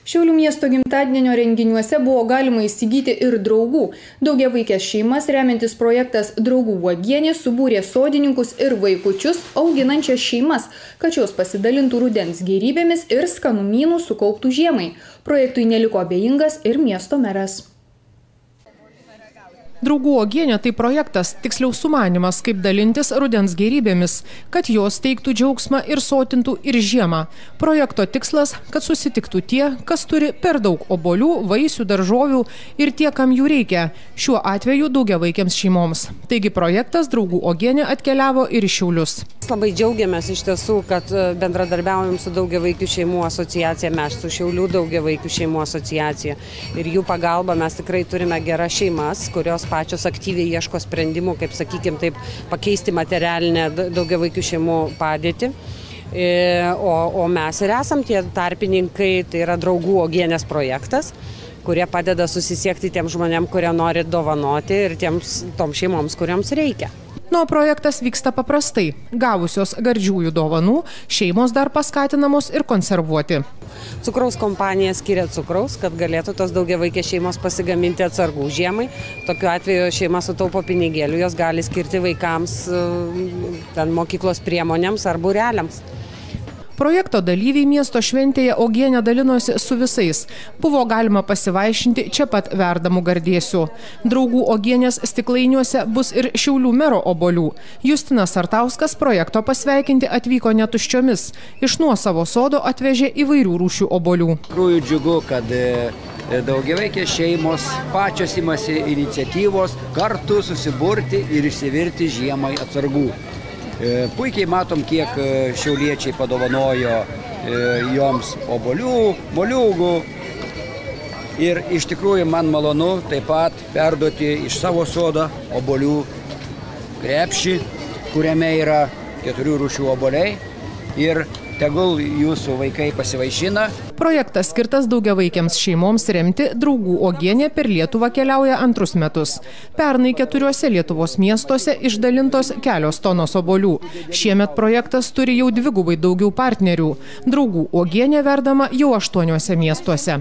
Šiaulių miesto gimtadienio renginiuose buvo galima įsigyti ir draugų. Daugiavaikės šeimas remiantis projektas Draugų uogienė subūrė sodininkus ir vaikučius auginančias šeimas, kad šios pasidalintų rudens gėrybėmis ir skanumynų sukauptų žiemai. Projektui neliko abejingas ir miesto meras. Draugų uogienė tai projektas, tiksliau sumanymas, kaip dalintis rudens gėrybėmis, kad jos teiktų džiaugsmą ir sotintų ir žiemą. Projekto tikslas, kad susitiktų tie, kas turi per daug obuolių, vaisių, daržovių ir tie, kam jų reikia, šiuo atveju daugiavaikėms šeimoms. Taigi projektas Draugų uogienė atkeliavo ir į Šiaulius. Labai džiaugiamės iš tiesų, kad bendradarbiaujam su daugiavaikių šeimų asociacija, mes su Šiaulių daugiavaikių šeimų asociacija. Ir jų pagalba mes tikrai turime geras šeimas, kurios pačios aktyviai ieško sprendimų, kaip sakykime, taip pakeisti materialinę daugiavaikių šeimų padėtį. O mes ir esam tie tarpininkai, tai yra Draugų uogienės projektas, kurie padeda susisiekti tiem žmonėm, kurie nori dovanoti ir tom šeimoms, kuriams reikia. Nuo projektas vyksta paprastai. Gavusios gardžiųjų dovanų, šeimos dar paskatinamos ir konservuoti. Cukraus kompanija skiria cukraus, kad galėtų tos daugiavaikės šeimos pasigaminti atsargų žiemai. Tokiu atveju šeima sutaupo pinigėlių, jos gali skirti vaikams mokyklos priemonėms ar būreliams. Projekto dalyviai miesto šventėje uogienę dalinosi su visais. Buvo galima pasivaišinti čia pat verdamų gardėsių. Draugų uogienės stiklainiuose bus ir Šiaulių mero obuolių. Justinas Sartauskas projekto pasveikinti atvyko netuščiomis. Iš nuosavo sodo atvežė įvairių rūšių obuolių. Tikrųjų džiugu, kad daugiavaikės šeimos pačios imasi iniciatyvos kartu susiburti ir išsivirti žiemai atsargų. Puikiai matom, kiek šiauliečiai padovanojo joms obuolių, moliūgų. Ir iš tikrųjų man malonu taip pat perduoti iš savo sodo obuolių krepšį, kuriame yra 4 rūšių obuoliai. Ir tegul jūsų vaikai pasivaišina. Projektas skirtas daugiavaikėms šeimoms remti. Draugų uogienė per Lietuvą keliauja antrus metus. Pernai 4 Lietuvos miestuose išdalintos kelios tonos obuolių. Šiemet projektas turi jau 2 daugiau partnerių. Draugų uogienė verdama jau 8 miestuose.